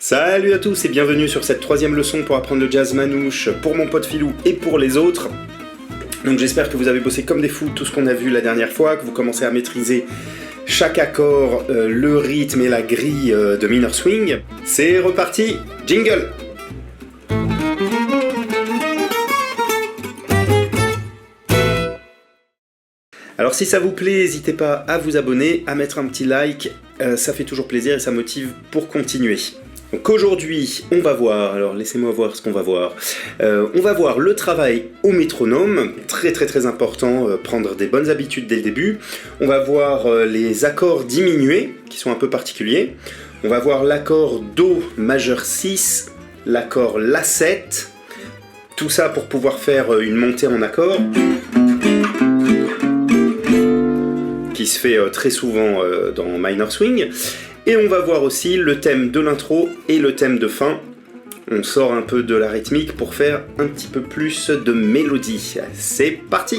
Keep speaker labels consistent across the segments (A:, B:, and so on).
A: Salut à tous et bienvenue sur cette troisième leçon pour apprendre le jazz manouche pour mon pote Philou et pour les autres. Donc j'espère que vous avez bossé comme des fous tout ce qu'on a vu la dernière fois, que vous commencez à maîtriser chaque accord, le rythme et la grille de minor swing. C'est reparti, jingle! Alors si ça vous plaît, n'hésitez pas à vous abonner, à mettre un petit like, ça fait toujours plaisir et ça motive pour continuer. Donc aujourd'hui, on va voir, alors laissez-moi voir ce qu'on va voir. On va voir le travail au métronome, très important, prendre des bonnes habitudes dès le début. On va voir les accords diminués, qui sont un peu particuliers. On va voir l'accord Do majeur 6, l'accord La7, tout ça pour pouvoir faire une montée en accord, qui se fait très souvent dans minor swing. Et on va voir aussi le thème de l'intro et le thème de fin. On sort un peu de la rythmique pour faire un petit peu plus de mélodie. C'est parti!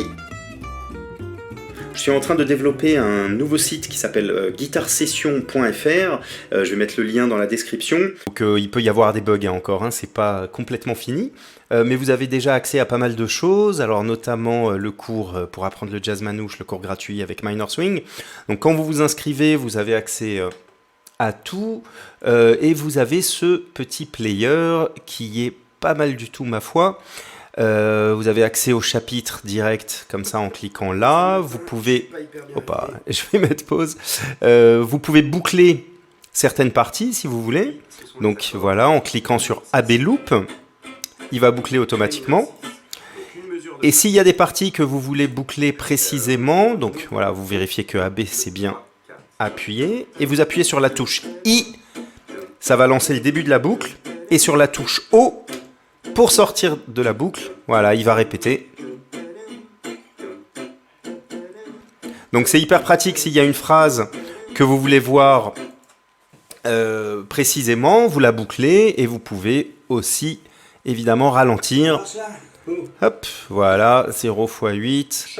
A: Je suis en train de développer un nouveau site qui s'appelle guitarsession.fr. Je vais mettre le lien dans la description. Donc, il peut y avoir des bugs encore, c'est pas complètement fini. Mais vous avez déjà accès à pas mal de choses, alors notamment le cours pour apprendre le jazz manouche, le cours gratuit avec Minor Swing. Donc quand vous vous inscrivez, vous avez accès à tout, et vous avez ce petit player qui est pas mal du tout ma foi. Vous avez accès au chapitre direct comme ça en cliquant là. Vous pouvez, je vais mettre pause. Vous pouvez boucler certaines parties si vous voulez. Donc voilà, en cliquant sur AB Loop, il va boucler automatiquement. Et s'il y a des parties que vous voulez boucler précisément, donc voilà, vous vérifiez que AB c'est bien appuyé, et vous appuyez sur la touche I, ça va lancer le début de la boucle, et sur la touche O, pour sortir de la boucle, voilà, il va répéter. Donc c'est hyper pratique s'il y a une phrase que vous voulez voir précisément, vous la bouclez, et vous pouvez aussi évidemment ralentir. Hop, voilà, 0 x 8.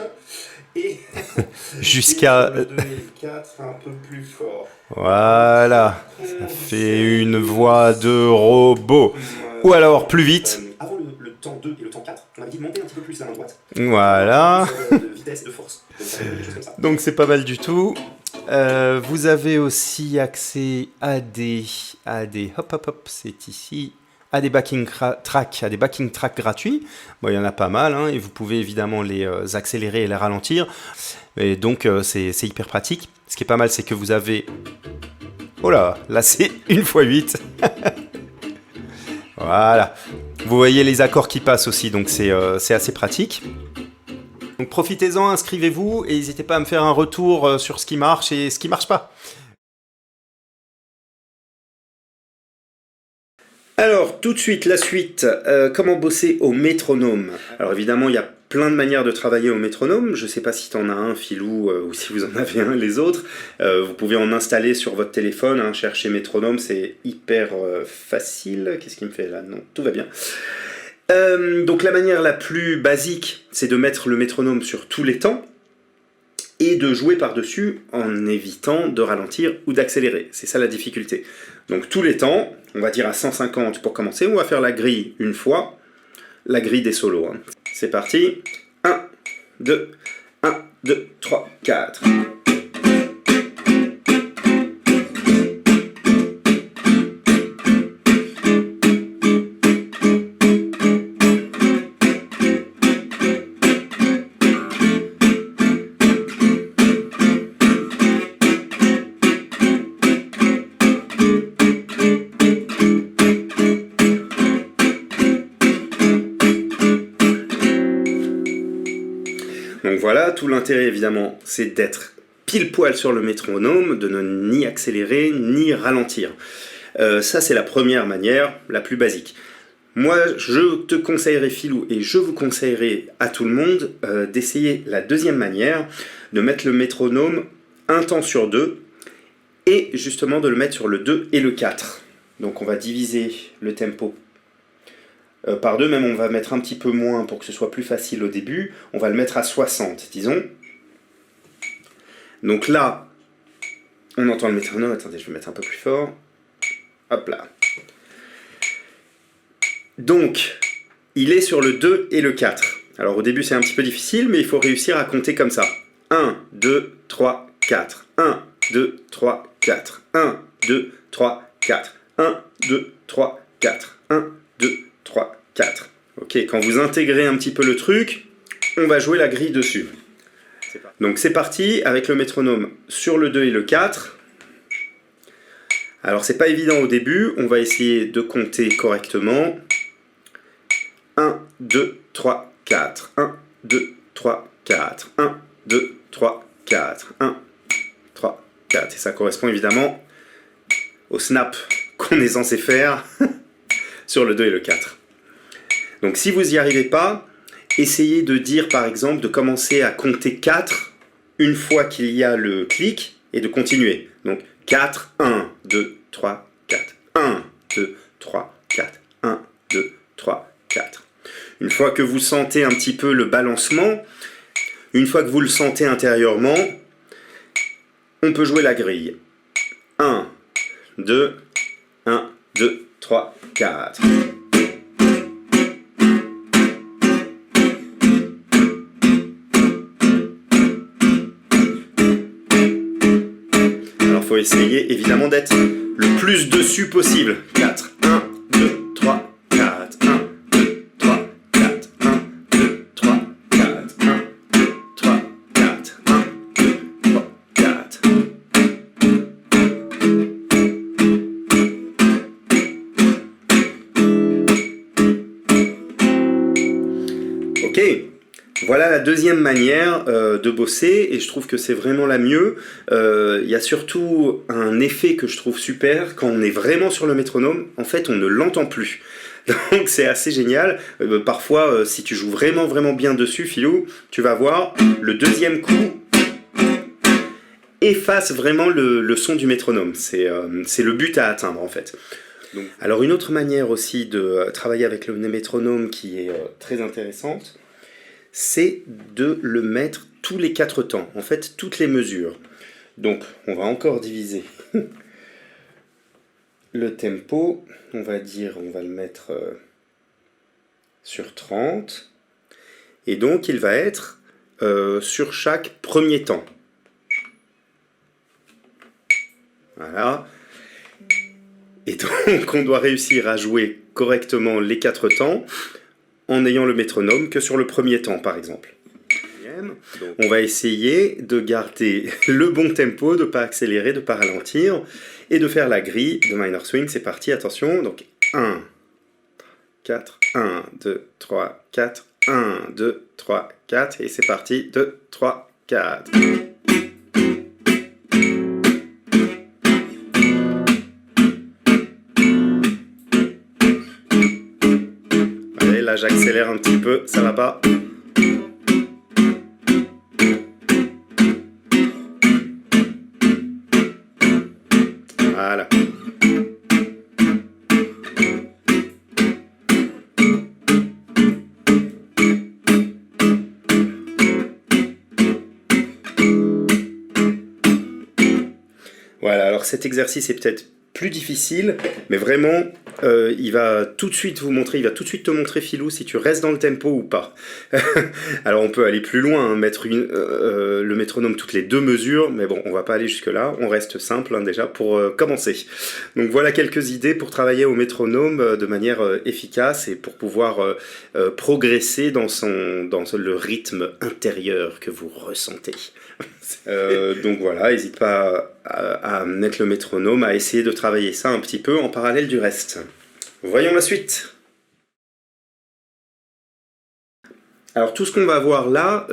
A: Jusqu'à
B: 2004, un peu plus fort.
A: Voilà, ça fait une voix de robot. Ou alors plus vite.
B: Avant le temps 2 et le temps 4, on avait dit de monter un petit peu plus la main droite.
A: Voilà.
B: De vitesse, de force.
A: Donc c'est pas mal du tout. Vous avez aussi accès à des hop, c'est ici. À des backing tracks gratuits. Bon, il y en a pas mal, et vous pouvez évidemment les accélérer et les ralentir. Et donc, c'est hyper pratique. Ce qui est pas mal, c'est que vous avez... Oh là c'est 1 x 8. Voilà. Vous voyez les accords qui passent aussi, donc c'est assez pratique. Donc profitez-en, inscrivez-vous, et n'hésitez pas à me faire un retour sur ce qui marche et ce qui marche pas. Alors, tout de suite, la suite, comment bosser au métronome. Alors évidemment, il y a plein de manières de travailler au métronome. Je ne sais pas si tu en as un, Philou, ou si vous en avez un, les autres. Vous pouvez en installer sur votre téléphone, chercher métronome, c'est hyper facile. Qu'est-ce qu'il me fait là? Non, tout va bien. Donc la manière la plus basique, c'est de mettre le métronome sur tous les temps, et de jouer par-dessus en évitant de ralentir ou d'accélérer. C'est ça la difficulté. Donc tous les temps, on va dire à 150 pour commencer, on va faire la grille une fois, la grille des solos. C'est parti, 1, 2, 1, 2, 3, 4. Donc voilà, tout l'intérêt évidemment, c'est d'être pile poil sur le métronome, de ne ni accélérer ni ralentir. Ça c'est la première manière, la plus basique. Moi je te conseillerais, Philou, et je vous conseillerais à tout le monde d'essayer la deuxième manière, de mettre le métronome un temps sur deux, et justement de le mettre sur le 2 et le 4. Donc on va diviser le tempo par 2, même on va mettre un petit peu moins pour que ce soit plus facile au début. On va le mettre à 60, disons. Donc là, on entend le métronome. Attendez, je vais mettre un peu plus fort. Hop là. Donc, il est sur le 2 et le 4. Alors au début c'est un petit peu difficile, mais il faut réussir à compter comme ça. 1, 2, 3, 4. 1, 2, 3, 4. 1, 2, 3, 4. 1, 2, 3, 4. 1, 2, 3, 4. Ok, quand vous intégrez un petit peu le truc, on va jouer la grille dessus. Donc c'est parti avec le métronome sur le 2 et le 4. Alors c'est pas évident au début, on va essayer de compter correctement. 1, 2, 3, 4. 1, 2, 3, 4. 1, 2, 3, 4. 1, 3, 4. Et ça correspond évidemment au snap qu'on est censé faire sur le 2 et le 4. Donc si vous n'y arrivez pas, essayez de dire par exemple de commencer à compter 4 une fois qu'il y a le clic et de continuer. Donc 4, 1, 2, 3, 4. 1, 2, 3, 4. 1, 2, 3, 4. Une fois que vous sentez un petit peu le balancement, une fois que vous le sentez intérieurement, on peut jouer la grille. 1, 2, 1, 2, 3, 4. Alors il faut essayer évidemment d'être le plus dessus possible. 4, 1, 2, 3, 4, 1, 2, 3, 4, 1, 2, 3, 4, 1, 2, 3, 4, 1, 2, 3, 4. Ok, voilà la deuxième manière de bosser et je trouve que c'est vraiment la mieux. Il y a surtout un effet que je trouve super quand on est vraiment sur le métronome, en fait on ne l'entend plus. Donc c'est assez génial. Parfois si tu joues vraiment bien dessus, Philou, tu vas voir le deuxième coup efface vraiment le son du métronome. C'est le but à atteindre en fait. Donc, alors une autre manière aussi de travailler avec le métronome qui est très intéressante, c'est de le mettre tous les 4 temps, en fait toutes les mesures. Donc on va encore diviser le tempo, on va le mettre sur 30, et donc il va être sur chaque premier temps. Voilà. Et donc on doit réussir à jouer correctement les 4 temps en n'ayant le métronome que sur le premier temps par exemple. On va essayer de garder le bon tempo, de ne pas accélérer, de ne pas ralentir et de faire la grille de minor swing. C'est parti, attention, donc 1, 4, 1, 2, 3, 4, 1, 2, 3, 4 et c'est parti, 2, 3, 4. Là j'accélère un petit peu, ça va pas. Voilà. Voilà, alors cet exercice est peut-être plus difficile, mais vraiment, il va tout de suite te montrer, Philou, si tu restes dans le tempo ou pas. Alors on peut aller plus loin, hein, mettre le métronome toutes les 2 mesures, mais bon, on va pas aller jusque-là, on reste simple hein, déjà pour commencer. Donc voilà quelques idées pour travailler au métronome de manière efficace et pour pouvoir progresser dans le rythme intérieur que vous ressentez. Donc voilà, n'hésite pas à mettre le métronome, à essayer de travailler ça un petit peu en parallèle du reste. Voyons la suite. Alors tout ce qu'on va voir là,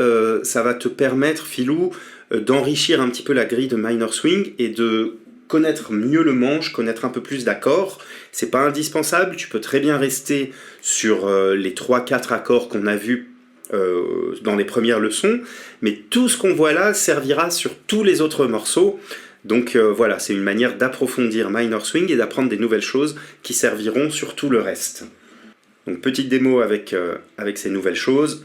A: ça va te permettre, Philou, d'enrichir un petit peu la grille de minor swing et de connaître mieux le manche, connaître un peu plus d'accords. C'est pas indispensable, tu peux très bien rester sur les 3-4 accords qu'on a vus dans les premières leçons, mais tout ce qu'on voit là servira sur tous les autres morceaux. Donc voilà, c'est une manière d'approfondir minor swing et d'apprendre des nouvelles choses qui serviront sur tout le reste. Donc petite démo avec ces nouvelles choses.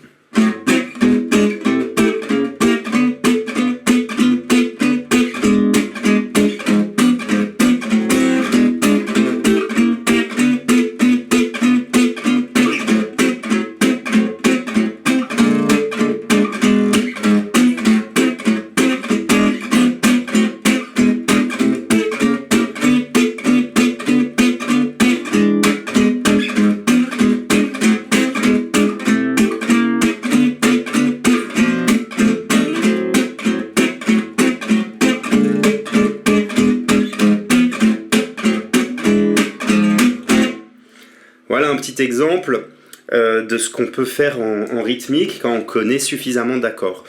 A: Voilà un petit exemple de ce qu'on peut faire en rythmique quand on connaît suffisamment d'accords.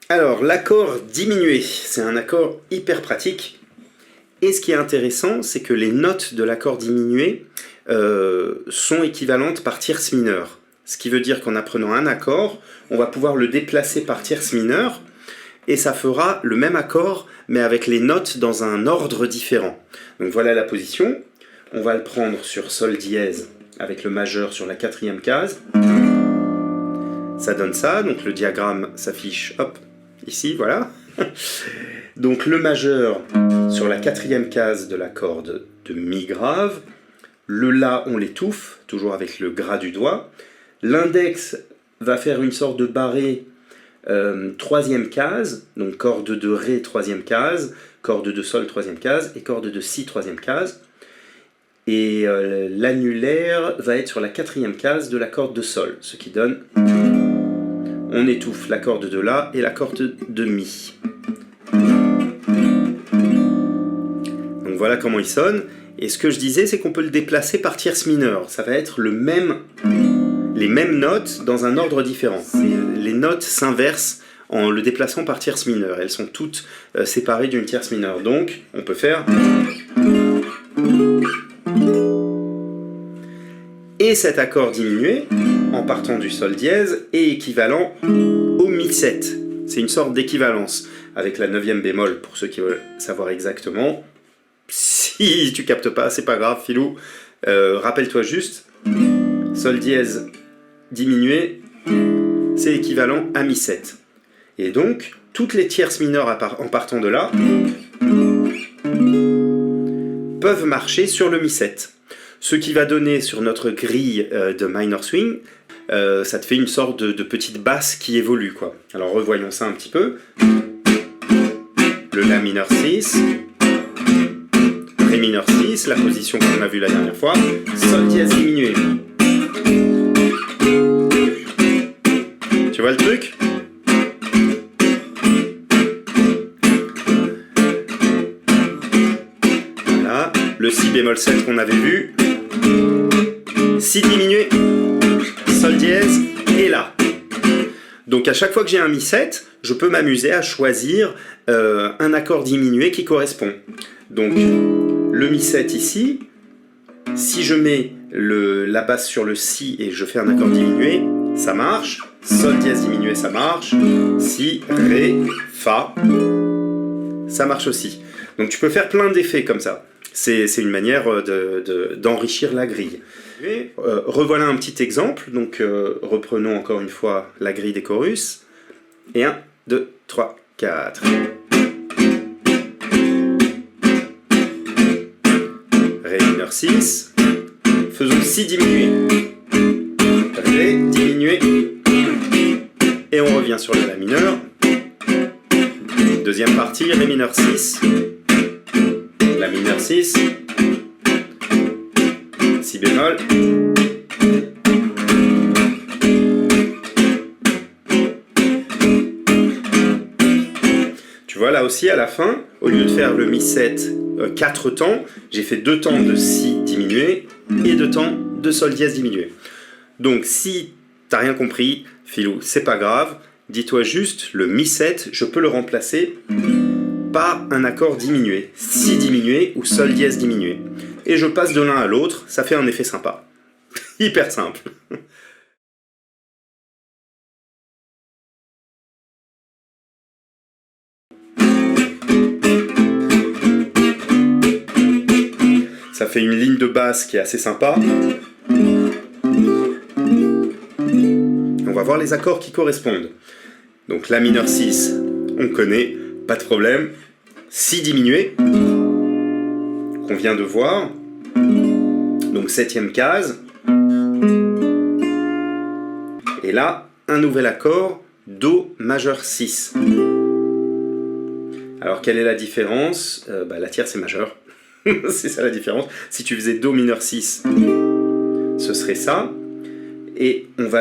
A: Alors, l'accord diminué, c'est un accord hyper pratique. Et ce qui est intéressant, c'est que les notes de l'accord diminué sont équivalentes par tierce mineure. Ce qui veut dire qu'en apprenant un accord, on va pouvoir le déplacer par tierce mineure, et ça fera le même accord, mais avec les notes dans un ordre différent. Donc voilà la position. On va le prendre sur Sol dièse, avec le majeur sur la 4e case. Ça donne ça, donc le diagramme s'affiche, hop, ici, voilà. Donc le majeur sur la 4e case de la corde de Mi grave. Le La, on l'étouffe, toujours avec le gras du doigt. L'index va faire une sorte de barré 3e case, donc corde de Ré 3e case, corde de Sol 3e case et corde de Si 3e case. Et l'annulaire va être sur la 4e case de la corde de Sol, ce qui donne, on étouffe la corde de La et la corde de Mi. Donc voilà comment il sonne. Et ce que je disais, c'est qu'on peut le déplacer par tierce mineure. Ça va être les mêmes notes dans un ordre différent. Les notes s'inversent en le déplaçant par tierce mineure. Elles sont toutes séparées d'une tierce mineure. Donc, on peut faire... Et cet accord diminué, en partant du Sol dièse, est équivalent au Mi7. C'est une sorte d'équivalence, avec la 9e bémol, pour ceux qui veulent savoir exactement. Si tu captes pas, c'est pas grave, filou. Rappelle-toi juste, Sol dièse diminué, c'est équivalent à Mi7. Et donc, toutes les tierces mineures en partant de là peuvent marcher sur le Mi7. Ce qui va donner sur notre grille de minor swing, ça te fait une sorte de petite basse qui évolue, quoi. Alors revoyons ça un petit peu. Le La mineur 6, Ré mineur 6, la position qu'on a vue la dernière fois, Sol dièse diminué. Tu vois le truc ? Voilà, le Si bémol 7 qu'on avait vu, Si diminué, Sol dièse et La. Donc à chaque fois que j'ai un Mi7, je peux m'amuser à choisir un accord diminué qui correspond. Donc le Mi7 ici, si je mets la basse sur le Si et je fais un accord diminué, ça marche. Sol dièse diminué, ça marche. Si, Ré, Fa, ça marche aussi. Donc tu peux faire plein d'effets comme ça. C'est une manière d'enrichir la grille. Revoilà un petit exemple. Donc reprenons encore une fois la grille des chorus. Et 1, 2, 3, 4. Ré mineur 6. Faisons Si diminué. Ré diminué. Et on revient sur le La mineur. Deuxième partie, Ré mineur 6. La mineur 6. Si bémol. Tu vois là aussi à la fin, au lieu de faire le Mi7 4 temps, j'ai fait 2 temps de Si diminué et 2 temps de Sol dièse diminué. Donc si t'as rien compris, filou, c'est pas grave, dis-toi juste le Mi7, je peux le remplacer par un accord diminué, Si diminué ou Sol dièse diminué. Et je passe de l'un à l'autre, ça fait un effet sympa. Hyper simple. Ça fait une ligne de basse qui est assez sympa. On va voir les accords qui correspondent. Donc La mineur 6, on connaît, pas de problème. Si diminué, qu'on vient de voir. Donc 7e case. Et là, un nouvel accord, Do majeur 6. Alors quelle est la différence ? La tierce est majeure. C'est ça la différence. Si tu faisais Do mineur 6, ce serait ça. Et on va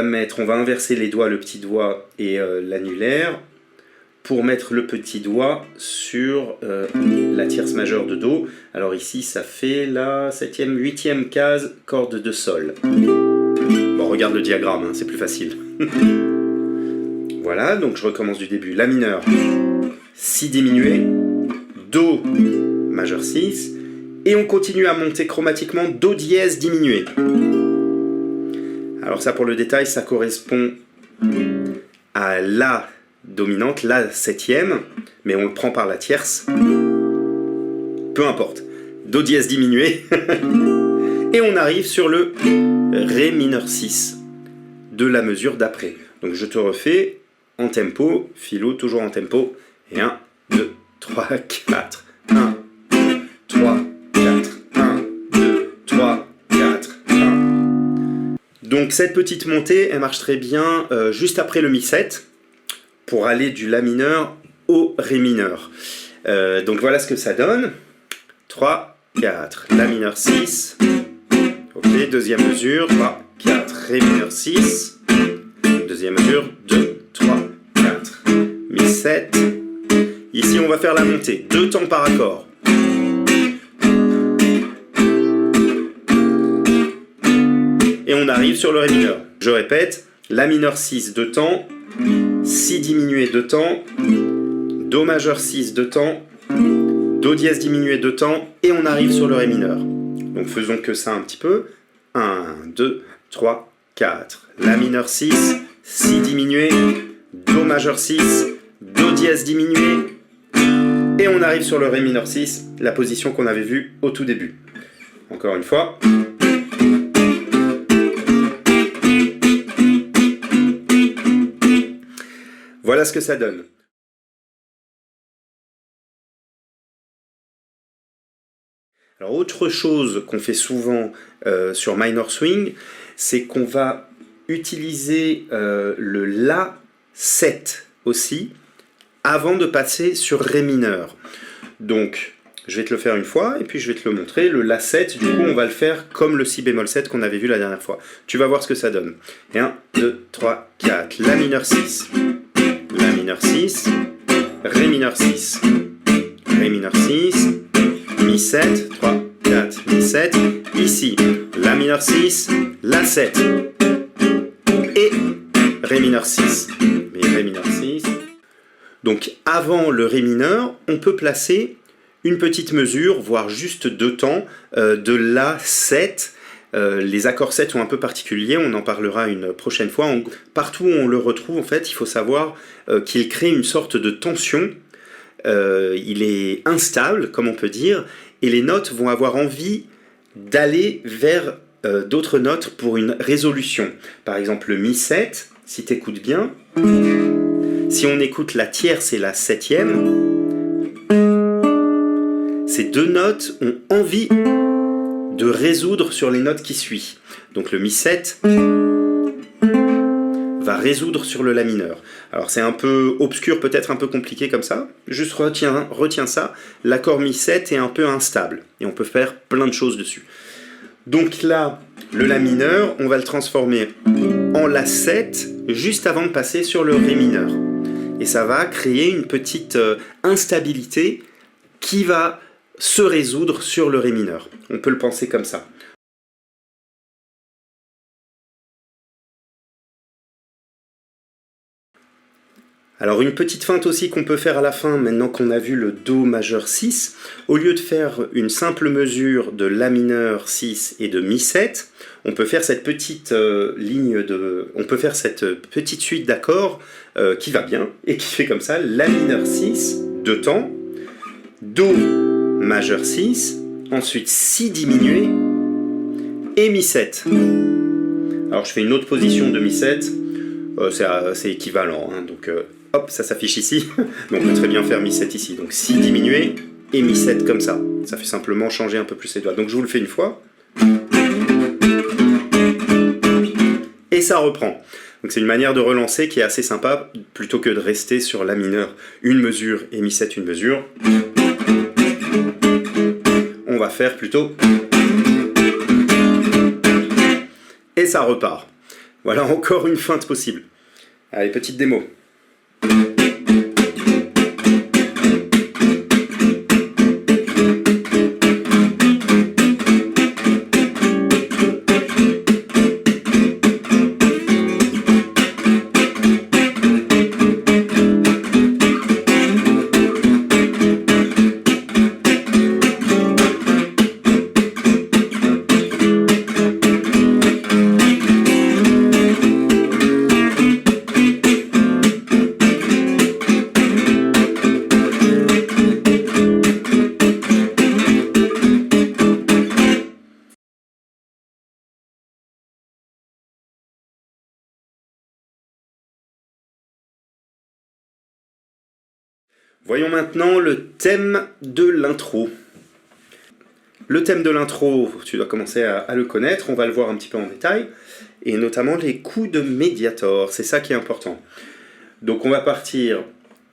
A: inverser les doigts, le petit doigt et l'annulaire, pour mettre le petit doigt sur la tierce majeure de Do. Alors ici, ça fait la 7e, 8e case, corde de Sol. Bon, regarde le diagramme, hein, c'est plus facile. Voilà, donc je recommence du début. La mineur, Si diminué, Do majeur 6, et on continue à monter chromatiquement Do dièse diminué. Alors ça, pour le détail, ça correspond à La dominante, La 7e, mais on le prend par la tierce. Peu importe. Do dièse diminué. Et on arrive sur le Ré mineur 6 de la mesure d'après. Donc je te refais en tempo, Philo, toujours en tempo. Et 1, 2, 3, 4. 1, 2, 3, 4. 1, 2, 3, 4. 1. Donc cette petite montée, elle marche très bien juste après le Mi 7 pour aller du La mineur au Ré mineur. Donc voilà ce que ça donne. 3, 4, La mineur 6. Ok, deuxième mesure, 3, 4, Ré mineur 6. Deuxième mesure, 2, 3, 4, Mi 7. Ici, on va faire la montée, 2 temps par accord. Et on arrive sur le Ré mineur. Je répète, La mineur 6, 2 temps, Si diminué, 2 temps, Do majeur 6, 2 temps, Do dièse diminué, 2 temps, et on arrive sur le Ré mineur. Donc faisons que ça un petit peu. 1, 2, 3, 4. La mineur 6, Si diminué, Do majeur 6, Do dièse diminué, et on arrive sur le Ré mineur 6, la position qu'on avait vue au tout début. Encore une fois. Voilà ce que ça donne. Alors autre chose qu'on fait souvent sur Minor Swing, c'est qu'on va utiliser le La 7 aussi, avant de passer sur Ré mineur. Donc, je vais te le faire une fois, et puis je vais te le montrer. Le La 7, du coup, on va le faire comme le Si bémol 7 qu'on avait vu la dernière fois. Tu vas voir ce que ça donne. 1, 2, 3, 4. La mineur 6. La mineur 6. Ré mineur 6. Ré mineur 6. Mi 7. 3, 4, Mi 7. Ici, La mineur 6. La 7. Et Ré mineur 6. Ré mineur 6. Donc avant le Ré mineur, on peut placer une petite mesure, voire juste 2 temps, de La 7. Les accords 7 sont un peu particuliers, on en parlera une prochaine fois. Partout où on le retrouve, en fait, il faut savoir qu'il crée une sorte de tension. Il est instable, comme on peut dire, et les notes vont avoir envie d'aller vers d'autres notes pour une résolution. Par exemple, le Mi 7, si tu écoutes bien... Si on écoute la tierce et la 7e, ces deux notes ont envie de résoudre sur les notes qui suivent. Donc le Mi 7 va résoudre sur le La mineur. Alors c'est un peu obscur, peut-être un peu compliqué comme ça. Juste retiens ça. L'accord Mi 7 est un peu instable et on peut faire plein de choses dessus. Donc là, le La mineur, on va le transformer en La 7 juste avant de passer sur le Ré mineur. Et ça va créer une petite instabilité qui va se résoudre sur le Ré mineur. On peut le penser comme ça. Alors une petite feinte aussi qu'on peut faire à la fin, maintenant qu'on a vu le Do majeur 6, au lieu de faire une simple mesure de La mineur 6 et de Mi 7, on peut faire cette petite cette petite suite d'accords qui va bien et qui fait comme ça: La mineur 6, 2 temps, Do majeur 6, ensuite Si diminué et Mi 7. Alors je fais une autre position de Mi 7, c'est équivalent, hein, donc hop, ça s'affiche ici. Donc on peut très bien faire Mi 7 ici. Donc Si diminué et Mi 7 comme ça. Ça fait simplement changer un peu plus les doigts. Donc je vous le fais une fois. Et ça reprend. Donc c'est une manière de relancer qui est assez sympa, plutôt que de rester sur La mineur une mesure et Mi 7 une mesure. On va faire plutôt... Et ça repart. Voilà encore une feinte possible. Allez, petite démo. Voyons maintenant le thème de l'intro. Le thème de l'intro, tu dois commencer à le connaître, on va le voir un petit peu en détail, et notamment les coups de médiator, c'est ça qui est important. Donc on va partir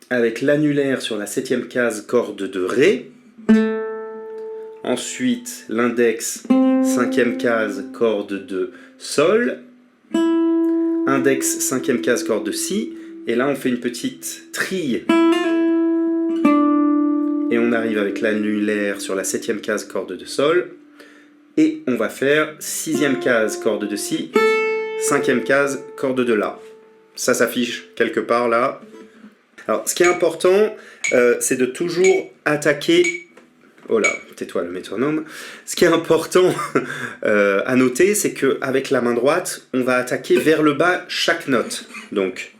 A: avec l'annulaire sur la 7e case, corde de Ré, ensuite l'index, 5e case, corde de Sol, index, 5e case, corde de Si, et là on fait une petite trille. Et on arrive avec l'annulaire sur la 7e case, corde de Sol. Et on va faire 6e case, corde de Si, 5e case, corde de La. Ça s'affiche quelque part là. Alors, ce qui est important, c'est de toujours attaquer... Oh là, tais-toi le métronome. Ce qui est important à noter, c'est qu'avec la main droite, on va attaquer vers le bas chaque note. Donc...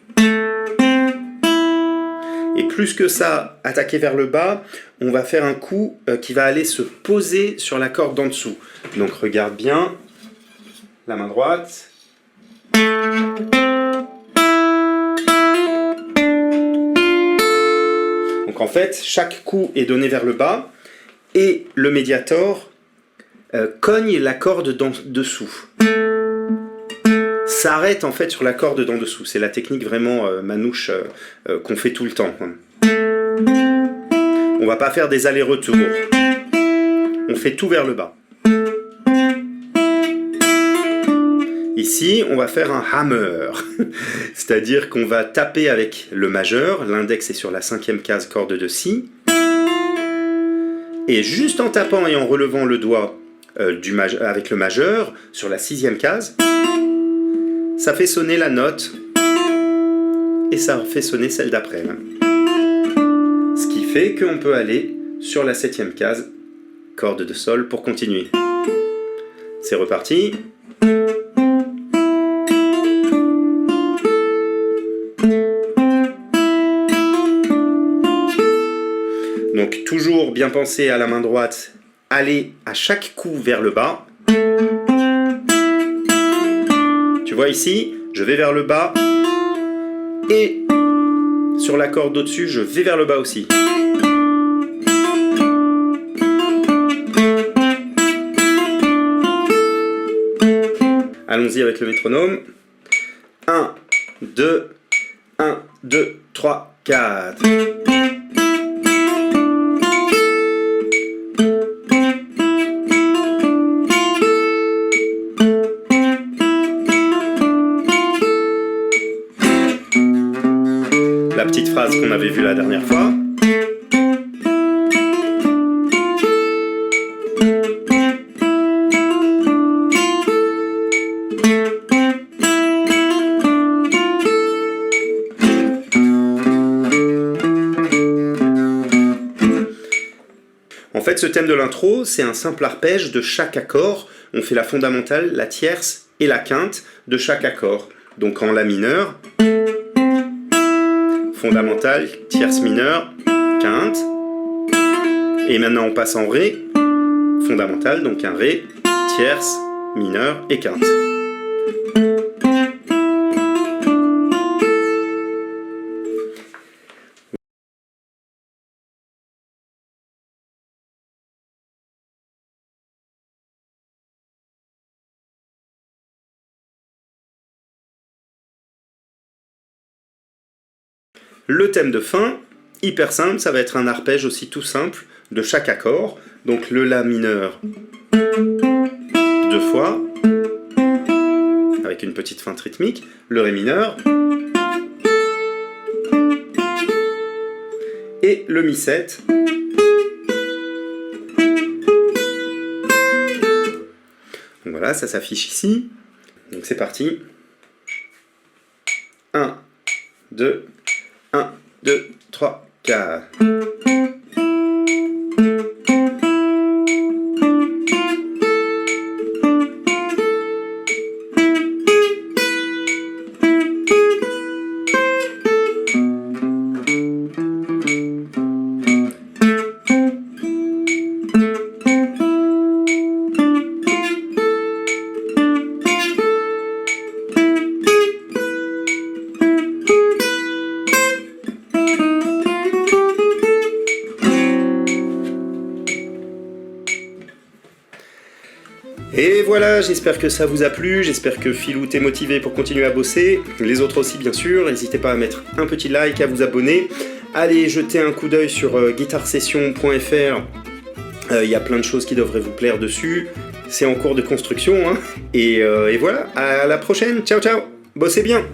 A: Et plus que ça, attaquer vers le bas, on va faire un coup qui va aller se poser sur la corde d'en dessous. Donc regarde bien, la main droite. Donc en fait, chaque coup est donné vers le bas, et le médiator cogne la corde d'en dessous. S'arrête en fait sur la corde d'en dessous. C'est la technique vraiment manouche qu'on fait tout le temps. On va pas faire des allers-retours. On fait tout vers le bas. Ici, on va faire un hammer. C'est-à-dire qu'on va taper avec le majeur. L'index est sur la 5e case, corde de Si. Et juste en tapant et en relevant le doigt avec le majeur sur la 6e case, ça fait sonner la note et ça fait sonner celle d'après. Ce qui fait qu'on peut aller sur la 7e case, corde de Sol, pour continuer. C'est reparti. Donc toujours bien penser à la main droite, aller à chaque coup vers le bas. Tu vois ici, je vais vers le bas et sur la corde au-dessus, je vais vers le bas aussi. Allons-y avec le métronome. 1, 2, 1, 2, 3, 4. La petite phrase qu'on avait vue la dernière fois. En fait, ce thème de l'intro, c'est un simple arpège de chaque accord. On fait la fondamentale, la tierce et la quinte de chaque accord. Donc en La mineur, fondamentale, tierce mineure, quinte. Et maintenant on passe en Ré, fondamentale, donc un Ré, tierce, mineure et quinte. Le thème de fin, hyper simple, ça va être un arpège aussi tout simple de chaque accord. Donc le La mineur 2 fois, avec une petite feinte rythmique, le Ré mineur, et le Mi 7. Donc voilà, ça s'affiche ici. Donc c'est parti. 1, 2, 1, 2, 3, 4. Et voilà, j'espère que ça vous a plu, j'espère que Philou t'est motivé pour continuer à bosser, les autres aussi bien sûr, n'hésitez pas à mettre un petit like, à vous abonner, allez jeter un coup d'œil sur guitarsession.fr, il y a plein de choses qui devraient vous plaire dessus, c'est en cours de construction, hein. Et voilà, à la prochaine, ciao ciao, bossez bien.